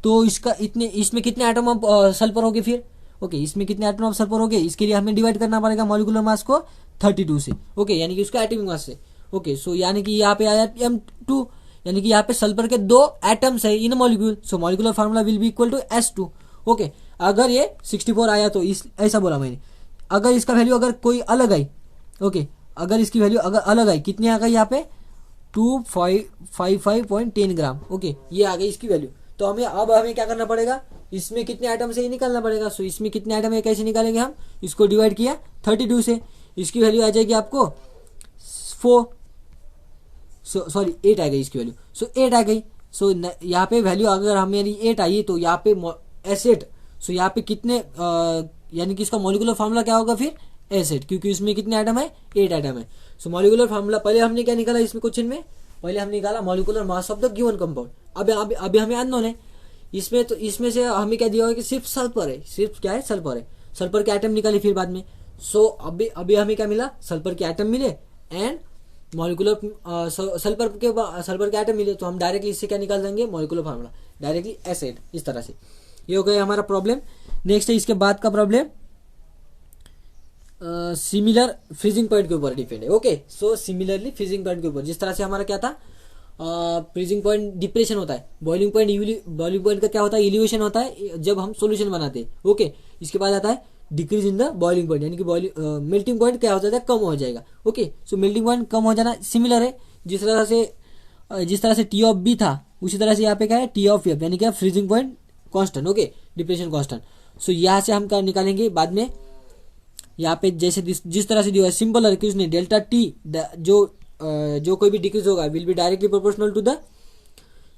तो इसमें कितने एटम ऑफ सल्फर हो गए फिर, ओके, इसमें कितने एटम ऑफ सल्फर हो गए, इसके लिए हमें डिवाइड करना पड़ेगा मॉलिकुलर मास को 32 से, ओके, यानी कि उसका एटॉमिक मास से, ओके। सो यानी कि यहाँ पे आया m2, यानी कि यहाँ पे सल्फर के 2 एटम्स है in molecule, so molecular formula will be equal to S2, okay. अगर ये 64 आया तो ऐसा बोला मैंने, अगर इसका वैल्यू अगर कोई अलग आई, ओके, अगर इसकी वैल्यू अगर अलग आई, कितनी आ गई यहाँ पे 255.10 ग्राम, ओके, ये आ गई इसकी वैल्यू। तो हमें क्या करना पड़ेगा, इसमें कितने आइटम से ये निकालना पड़ेगा। सो इसमें कितने आइटम है, कैसे निकालेंगे हम, इसको डिवाइड किया 32 से, इसकी वैल्यू आ जाएगी आपको 8 आ गई इसकी वैल्यू, सो 8 आ गई। सो यहाँ पे वैल्यू अगर हमारी 8 आई तो यहाँ पे एसिड, सो यहाँ पे कितने यानी कि इसका मॉलिकुलर फार्मूला क्या होगा फिर एसिड, क्योंकि इसमें कितने आइटम है, 8 आइटम है। सो मॉलिकुलर फार्मूला पहले हमने क्या निकाला इसमें क्वेश्चन में, पहले हमने निकाला molecular mass of the given compound. अभी हमें अननोन है इसमें, तो इसमें से हमें क्या दिया हुआ है कि सिर्फ सल्फर है, सिर्फ क्या है, सल्फर है, सल्फर के आइटम निकाले फिर बाद में। सो अभी हमें क्या मिला, सल्फर के आइटम मिले एंड मॉलिकुलर सल्फर के आइटम मिले, तो हम डायरेक्टली इससे क्या निकाल देंगे, मॉलिकुलर फार्मूला डायरेक्टली एसिड, इस तरह से। ये हो गया हमारा प्रॉब्लम। नेक्स्ट है इसके बाद का प्रॉब्लम सिमिलर फ्रीजिंग पॉइंट के ऊपर डिपेंड है, okay. So similarly freezing point के ऊपर, जिस तरह से हमारा क्या था, फ्रीजिंग पॉइंट डिप्रेशन होता है, बॉइलिंग पॉइंट का क्या होता है, एलिवेशन होता है जब हम सॉल्यूशन बनाते हैं, ओके। इसके बाद आता है decrease in the boiling point, यानी कि मेल्टिंग पॉइंट क्या हो जाता है, कम हो जाएगा, ओके। सो मेल्टिंग पॉइंट कम हो जाना सिमिलर है, जिस तरह से टी ऑफ बी था उसी तरह से यहाँ पे क्या है टी ऑफ एफ, यानी क्या freezing point constant, okay, depression constant. So यहाँ से हम क्या निकालेंगे बाद में, यहाँ पे जैसे जिस तरह से दिया है सिंपल है कि उसने डेल्टा टी जो कोई भी डिक्रीज होगा will be directly proportional to the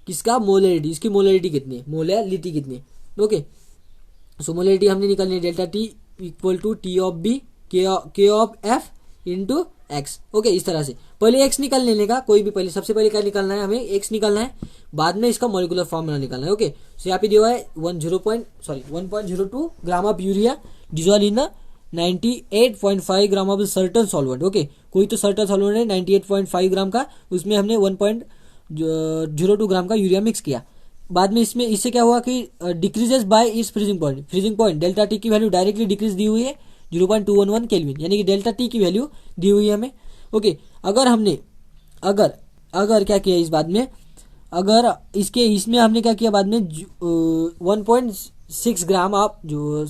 किसका मोलैरिटी, इसकी मोलैरिटी कितनी है, मोलैरिटी कितनी है, ओके। सो मोलैरिटी हमने निकालनी है delta T equal to T of B K of F into X, okay. इस तरह से पहले एक्स निकाल लेने का, कोई भी पहले सबसे पहले क्या निकालना है, हमें एक्स निकालना है, बाद में इसका मॉलिकुलर फॉर्मूला निकालना है, ओके। सो यहाँ पे दिया हुआ है 1.02 gram of urea dissolve in 98.5 gram of certain solvent, okay. कोई तो सर्टन सॉल्वेंट है 98.5 ग्राम का, उसमें हमने 1.02 ग्राम का यूरिया मिक्स किया। बाद में इससे क्या हुआ कि डिक्रीजेस बाय इस फ्रीजिंग पॉइंट डेल्टा टी की वैल्यू डायरेक्टली डिक्रीज दी हुई है 0.211 केल्विन, यानी कि डेल्टा टी की वैल्यू दी हुई है हमें, ओके। अगर हमने अगर क्या किया इस बाद में, अगर इसमें हमने क्या किया बाद में 1.6 ग्राम आप जो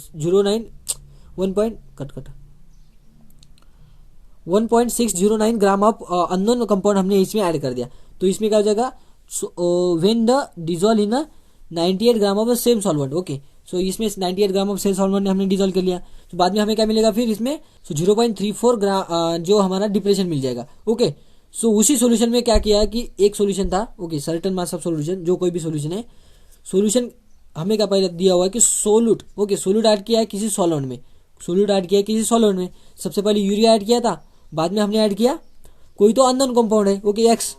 1.609 ग्राम ऑफ अननोन कंपाउंड हमने इसमें ऐड कर दिया, तो इसमें क्या हो जाएगा when the dissolve in 98 gram of same solvent, okay. So इसमें 98 ग्राम ऑफ सेम सॉल्वेंट हमने डिजोल्व कर लिया, तो बाद में हमें क्या मिलेगा फिर इसमें 0.34 ग्राम जो हमारा डिप्रेशन मिल जाएगा, ओके। सो उसी सॉल्यूशन में क्या किया है कि एक सॉल्यूशन था, okay, certain mass of solution, जो कोई भी सॉल्यूशन है, सॉल्यूशन हमें क्या पहले दिया हुआ है कि सोल्यूट, ओके, सोल्यूट ऐड किया है किसी सॉल्वेंट में, सबसे पहले यूरिया ऐड किया था, बाद में हमने ऐड किया कोई तो अननोन कंपाउंड है, ओके, एक्स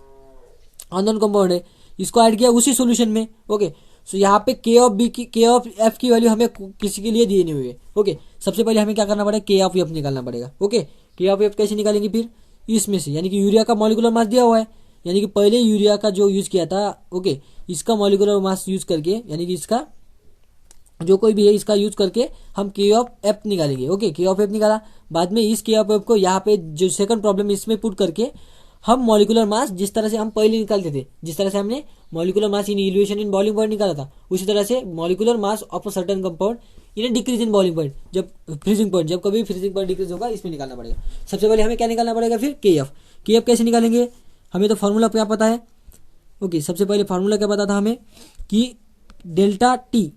अननोन कंपाउंड है, इसको ऐड किया उसी सॉल्यूशन में, ओके। सो यहाँ पे के ऑफ एफ की वैल्यू हमें किसी के लिए दी नहीं हुई है, ओके। सबसे पहले हमें क्या करना पड़ेगा, के ऑफ एफ निकालना पड़ेगा, ओके। के ऑफ एफ कैसे निकालेंगे फिर इसमें से, यानी कि यूरिया का मॉलिकुलर मास दिया हुआ है, यानी कि पहले यूरिया का जो यूज किया था, ओके, इसका मॉलिकुलर मास यूज करके, यानी कि इसका जो कोई भी है इसका यूज करके हम के ऑफ एफ निकालेंगे, ओके। के ऑफ एफ निकाला, बाद में इस के ऑफ एफ को यहाँ पे जो सेकंड प्रॉब्लम इसमें पुट करके हम मॉलिकुलर मास जिस तरह से हम पहले निकालते थे, जिस तरह से हमने मॉलिकुलर मास इन इल्यूशन इन बॉइलिंग पॉइंट निकाला था, उसी तरह से molecular mass of a certain compound in decrease in boiling point, जब कभी फ्रीजिंग पॉइंट डिक्रीज होगा इसमें निकालना पड़ेगा। सबसे पहले हमें क्या निकालना पड़ेगा फिर के एफ कैसे निकालेंगे, हमें तो फॉर्मूला क्या पता है, ओके। सबसे पहले फॉर्मूला क्या पता था हमें कि delta T,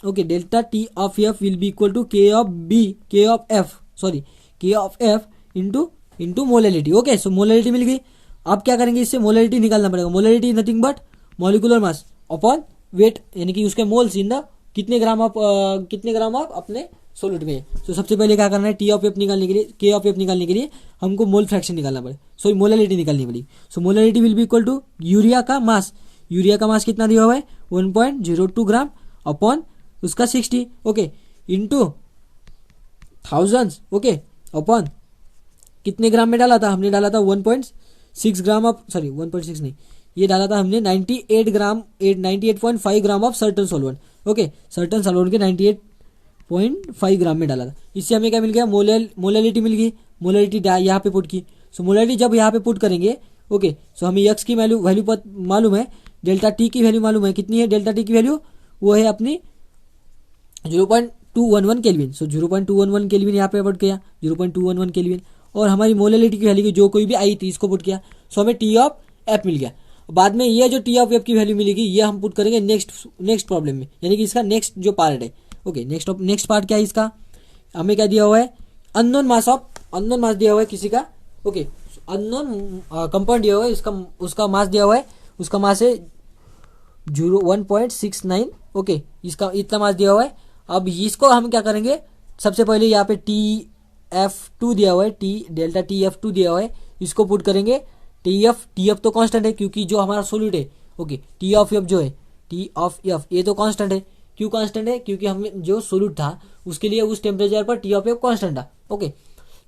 okay, delta T of F will be equal to K of F into into molality. Okay, so molality मिल गई। अब क्या करेंगे, इससे मोलैलिटी निकालना पड़ेगा। Molality nothing but molecular mass upon weight, यानी कि उसके मोल्स इन द कितने ग्राम आप अपने सोल्यूट में। तो सबसे पहले क्या करना है, टी ऑफ एफ निकालने के लिए, के ऑफ एफ निकालने के लिए हमको मोल फ्रैक्शन निकालना पड़े, सॉरी मोलैलिटी निकालनी पड़ी। So molality will be equal to urea का मास। यूरिया का मास कितना दिया हुआ है 1.02 ग्राम अपॉन उसका 60, okay, into thousands, okay, upon कितने ग्राम में डाला था, हमने डाला था 1.6 ग्राम ऑफ, सॉरी 1.6 नहीं, ये डाला था हमने 98.5 gram of certain solvent. Okay, certain solvent के 98.5 ग्राम में डाला था। इससे हमें क्या मिल गया, मोलैलिटी मिल गई। मोलैलिटी यहाँ पे पुट की। सो मोलैलिटी जब यहाँ पे पुट करेंगे, ओके, सो हमें एक्स की वैल्यू मालूम है, डेल्टा टी की वैल्यू मालूम है, कितनी है डेल्टा टी की वैल्यू, वो है अपनी 0.211 केल्विन। सो 0.211 केल्विन यहाँ पे पुट किया, 0.211 केल्विन, और हमारी मोलैलिटी की वैल्यू जो कोई भी आई थी इसको पुट किया। सो हमें टी ऑफ एफ मिल गया। बाद में ये जो टी ऑफ एफ की वैल्यू मिलेगी ये हम पुट करेंगे नेक्स्ट प्रॉब्लम में, यानी कि इसका नेक्स्ट जो पार्ट है। ओके, नेक्स्ट पार्ट क्या है इसका, हमें क्या दिया हुआ है, अननोन मास दिया हुआ है किसी का। ओके, अननोन कंपाउंड दिया हुआ है, उसका मास दिया हुआ है, उसका मास है 1.69। ओके, इसका इतना मास दिया हुआ है। अब इसको हम क्या करेंगे, सबसे पहले यहाँ पे TF2 दिया हुआ है, डेल्टा TF2 दिया हुआ है, इसको पुट करेंगे। TF तो कांस्टेंट है क्योंकि जो हमारा सोल्यूट है, ओके, टी ऑफ एफ जो है, टी ऑफ एफ ये तो कांस्टेंट है। क्यों कांस्टेंट है, क्योंकि हमें जो सोल्यूट था उसके लिए उस टेम्परेचर पर टी ऑफ एफ कांस्टेंट था। ओके,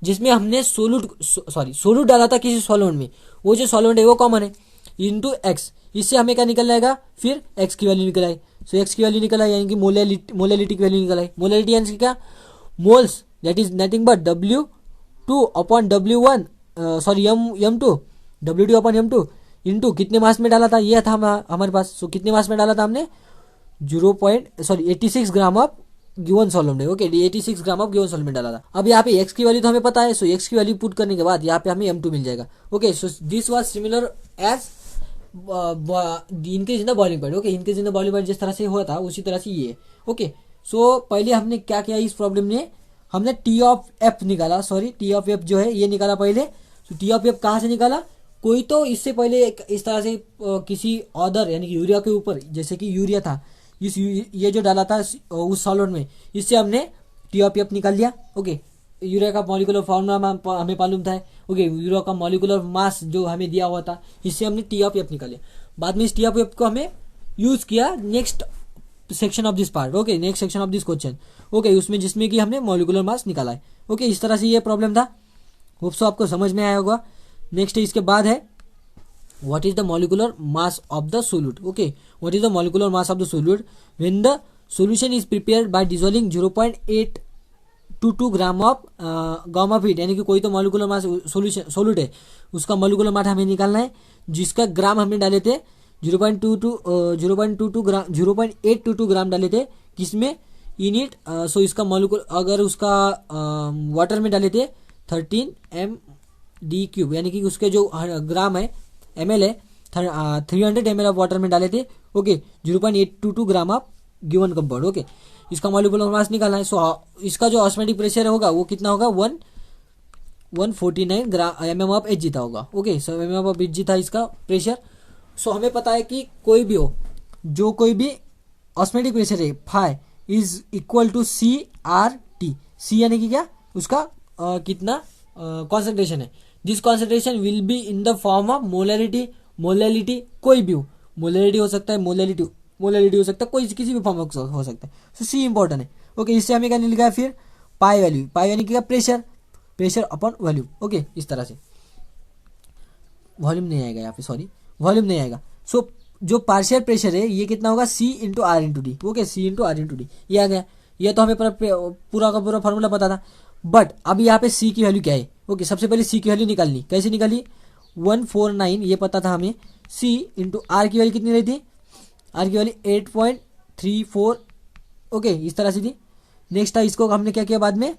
जिसमें हमने सोल्यूट डाला था किसी सॉल्वेंट में, वो जो सॉल्वेंट है वो कॉमन है, इंटू एक्स। इससे हमें क्या निकल जाएगा, फिर एक्स की वैल्यू निकल आई। सो एक्स की वैल्यू निकल आई, यानी कि मोलैलिटी की वैल्यू निकल आई। मोलैलिटी यानी क्या, moles, that is nothing but W2 upon W1, sorry M2, W2 upon M2 into कितने मास में डाला था, ये था हमारे पास। सो कितने मास में डाला था हमने, 86 ग्राम ऑफ गिवन सॉल्वेंट है। Okay, 86 gram of given solvent डाला था। अब यहाँ पे एक्स की वैल्यू तो हमें पता है, सो एक्स की वैल्यू पुट करने के बाद यहाँ पे हमें M2 मिल जाएगा। Okay, so this was similar as increase in the boiling point. Okay, increase in the boiling point जिस तरह से हुआ था उसी तरह से ये। ओके, सो पहले हमने क्या किया इस प्रॉब्लम में, हमने टी ऑफ एफ निकाला, सॉरी टी ऑफ एफ जो है ये निकाला पहले। सो टी ऑफ एफ कहाँ से निकाला, कोई तो इससे पहले इस तरह से किसी अदर यानी कि यूरिया के ऊपर, जैसे कि यूरिया था, ये जो डाला था उस सॉल्वेंट में, इससे हमने टी ऑफ एफ निकाल लिया। ओके, यूरिया का मॉलिक्यूलर फॉर्मूला हमें मालूम था। ओके, यूरिया का मॉलिक्यूलर मास जो हमें दिया हुआ था, इससे हमने टी ऑफ एफ निकाला। बाद में इस टी ऑफ एफ को हमें यूज किया next section of this part. Okay, next section of this question. Okay, उसमें जिसमें कि हमने मॉलिक्यूलर मास निकाला है। ओके, इस तरह से ये प्रॉब्लम था, होप सो आपको समझ में आया होगा। नेक्स्ट इसके बाद है what is the molecular mass of the solute. Okay, what is the molecular mass of the solute when the solution is prepared by dissolving 0.822 gram of heat, यानी कि कोई तो मॉलिक्यूलर मास सोल्यूट है, उसका molecular mass हमें निकालना है, जिसका ग्राम हमने डाले थे 0.822 ग्राम डाले थे, किसमें, इन इट। सो इसका मॉलिक्यूलर अगर उसका वाटर में डाले थे 13 md3, यानी कि उसके जो ग्राम है ml है 300 ml ऑफ वाटर में डाले थे। Okay, 0.822 gram of given compound. Okay, इसका मॉलिक्यूलर मास निकालना है। सो इसका जो ऑस्मोटिक प्रेशर होगा वो कितना होगा, 149 mm ऑफ Hg होगा। Okay, so mm of Hg था इसका प्रेशर। सो हमें पता है कि कोई भी हो, जो कोई भी ऑस्मोटिक प्रेशर है phi is equal to CRT। C यानी कि क्या, उसका कितना कॉन्सेंट्रेशन है। This concentration will be in the form of molality कोई भी हो, मोलैलिटी हो सकता है, मोलैलिटी हो सकता है, कोई किसी भी फॉर्म हो सकता है। सो सी इंपॉर्टेंट है। ओके, इससे हमें क्या मिल गया, फिर पाई यानी कि प्रेशर अपॉन वॉल्यूम। ओके, इस तरह से वॉल्यूम नहीं आएगा यहाँ पे, सॉरी वॉल्यूम नहीं आएगा। सो जो पार्शियल प्रेशर है ये कितना होगा, C into R into D. Okay, C into R into D, ये आ गया। ये तो हमें पूरा का पूरा फॉर्मूला पता था, बट अभी यहाँ पे C की वैल्यू क्या है। ओके, सबसे पहले C की वैल्यू निकालनी, कैसे निकाली, 149 ये पता था हमें, C इंटू आर की वैल्यू कितनी रही थी, आर की वैल्यू 8.34। ओके, इस तरह से थी। नेक्स्ट था, इसको हमने क्या किया बाद में,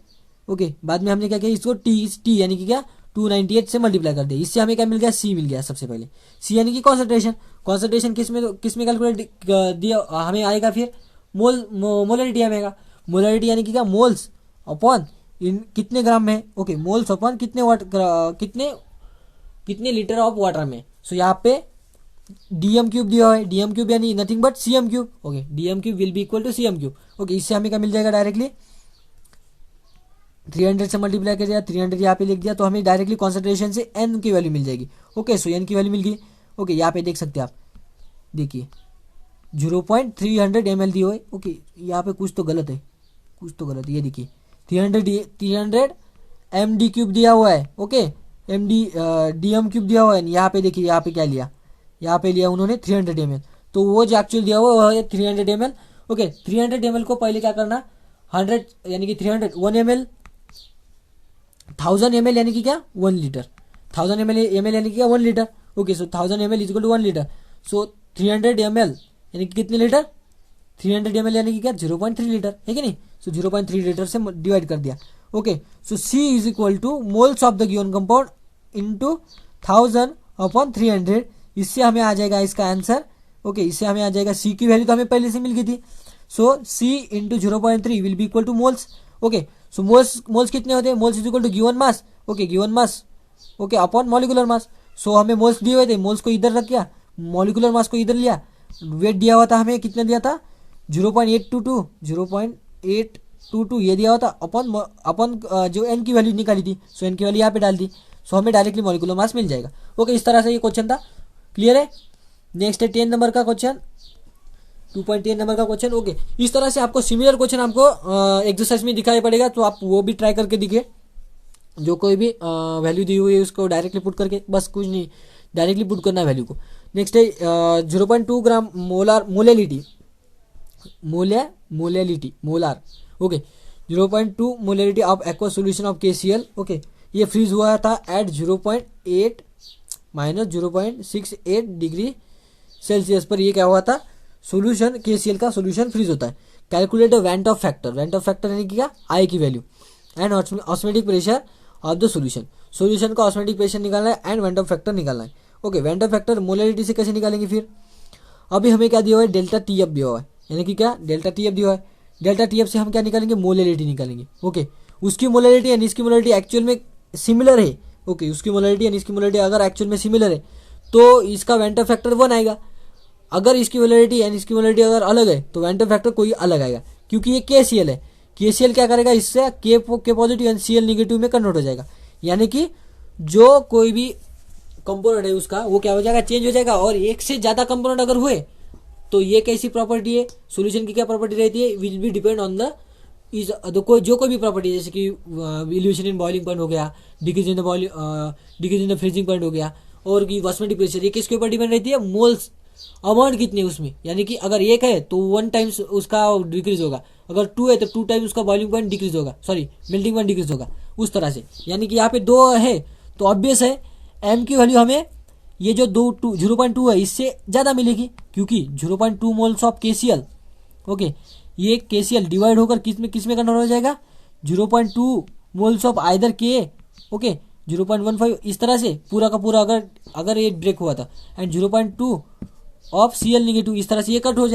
ओके, बाद में हमने क्या किया, इसको टी यानी कि क्या 298 से मल्टीप्लाई कर दिया। इससे हमें क्या मिल गया, C मिल गया सबसे पहले। C यानी कि कॉन्सेंट्रेशन किसमें कैलकुलेट दिया हमें आएगा, फिर मोलैलिटी आएगा। मोलैलिटी यानी कि क्या, मोल्स अपॉन इन कितने ग्राम में, ओके मोल्स अपन कितने वाट कितने लीटर ऑफ वाटर में। सो यहाँ पे डीएम क्यूब दिया है, डीएम क्यूब यानी nothing but cm cube, okay dm cube will be equal to cm cube. Okay इससे हमें क्या मिल जाएगा डायरेक्टली 300 से मल्टीप्लाई कर दिया, 300 यहाँ पे लिख दिया, तो हमें डायरेक्टली कॉन्सेंट्रेशन से एन की वैल्यू मिल जाएगी। ओके सो एन की वैल्यू मिल गई। ओके यहाँ पे देख सकते हैं आप, देखिए 0.300 ml दी हुई। ओके यहाँ पे कुछ तो गलत है, कुछ तो गलत है, ये देखिए 300 md क्यूब दिया हुआ है। ओके डीएम क्यूब दिया हुआ है, यहाँ पे देखिए यहाँ पे क्या लिया, यहाँ पे लिया उन्होंने 300 ml, तो वो जो एक्चुअल दिया हुआ है 300 ml। ओके 300 ml को पहले क्या करना, 100 यानी कि 300 1 ml 1000 ml यानी कि क्या 1 लीटर, 1000 ml यानी कि क्या 1 litre. Okay so 1000 ml is equal to 1 litre. So 300 ml यानी कि कितने लीटर, 300 ml यानी कि क्या 0.3 लीटर है कि नहीं। सो 0.3 लीटर से डिवाइड कर दिया। Okay so C is equal to moles of the given compound into 1000 upon 300। इससे हमें आ जाएगा इसका आंसर। ओके इससे हमें आ जाएगा C की वैल्यू तो हमें पहले से मिल गई थी। So C into 0.3 will be equal to moles. Okay so moles कितने होते हैं, moles is equal to given mass. Okay given mass okay upon molecular mass. So हमें मोल्स दिए हुए थे, मोल्स को इधर रख किया, मॉलिक्यूलर मास को इधर लिया, वेट दिया हुआ था हमें कितना दिया था 0.822 ये दिया हुआ था अपन जो एन की वैल्यू निकाली थी। सो एन की वैल्यू यहाँ पे डाल दी, सो हमें डायरेक्टली मॉलिक्यूलर मास मिल जाएगा। ओके इस तरह से ये क्वेश्चन था, क्लियर है। नेक्स्ट है 10 नंबर का क्वेश्चन, 2.10 नंबर का क्वेश्चन। ओके इस तरह से आपको सिमिलर क्वेश्चन आपको एक्सरसाइज में दिखाई पड़ेगा, तो आप वो भी ट्राई करके दिखे। जो कोई भी वैल्यू दी हुई है उसको डायरेक्टली पुट करके, बस कुछ नहीं डायरेक्टली पुट करना है वैल्यू को। नेक्स्ट है 0.2 gram molar okay 0.2 molarity of aqua solution of KCl। Okay ये फ्रीज हुआ था एट 0.8 माइनस 0.68 डिग्री सेल्सियस पर। ये क्या हुआ था, सोल्यूशन KCl का सोल्यूशन फ्रीज होता है। Calculate went of factor, went of factor यानी कि क्या आई की value, and osmotic pressure of the solution का ऑस्मोटिक प्रेशर निकालना है एंड वेंट ऑफ फैक्टर निकालना है। Okay went of factor molarity से कैसे निकालेंगे फिर, अभी हमें क्या दिया हुआ है डेल्टा TF दिया हुआ है, यानी कि क्या डेल्टा TF दिया हुआ है। डेल्टा TF से हम क्या निकालेंगे, मोलैरिटी निकालेंगे। ओके उसकी मोलैरिटी यानी इसकी मोलैरिटी एक्चुअल में सिमिलर है। ओके उसकी मोलैरिटी यानी इसकी मोलैरिटी अगर एक्चुअल में सिमिलर है तो इसका वेंट ऑफ फैक्टर 1 आएगा। अगर इसकी मोलैरिटी यानी इसकी मोलैरिटी अगर अलग है तो वेंट ऑफ फैक्टर कोई अलग आएगा, क्योंकि ये KCl है। KCl क्या करेगा, इससे के पॉजिटिव यानी Cl निगेटिव में कन्वर्ट हो जाएगा, यानी कि जो कोई भी कंपोनेंट है उसका वो क्या हो जाएगा, चेंज हो जाएगा। और एक से ज्यादा कंपोनेंट अगर हुए तो ये कैसी प्रॉपर्टी है, सॉल्यूशन की क्या प्रॉपर्टी रहती है, will be depend on the जो कोई भी प्रॉपर्टी, जैसे कि इल्यूशन इन बॉइलिंग पॉइंट हो गया, decrease in the freezing point हो गया, और की ऑस्मोटिक प्रेशर, ये किसके ऊपर डिपेंड रहती है, मोल्स अमाउंट कितनी है उसमें, यानी कि अगर 1 है तो 1 टाइम्स उसका डिक्रीज होगा, अगर 2 है तो 2 टाइम्स उसका बॉइलिंग पॉइंट डिक्रीज होगा, सॉरी मेल्टिंग पॉइंट डिक्रीज होगा, उस तरह से। यानी कि यहाँ पे 2 है तो ऑब्वियस है एम की वैल्यू हमें ये जो 0.2 है इससे ज्यादा मिलेगी, क्योंकि 0.2 मोल्स ऑफ KCl। ओके ये KCl डिवाइड होकर किसमें कन्वर्ट हो जाएगा, 0.2 moles of either K। Okay 0.15 इस तरह से पूरा का पूरा अगर ये ब्रेक हुआ था, एंड 0.2 ऑफ Cl नेगेटिव, इस तरह से ये कट हो जाएगा।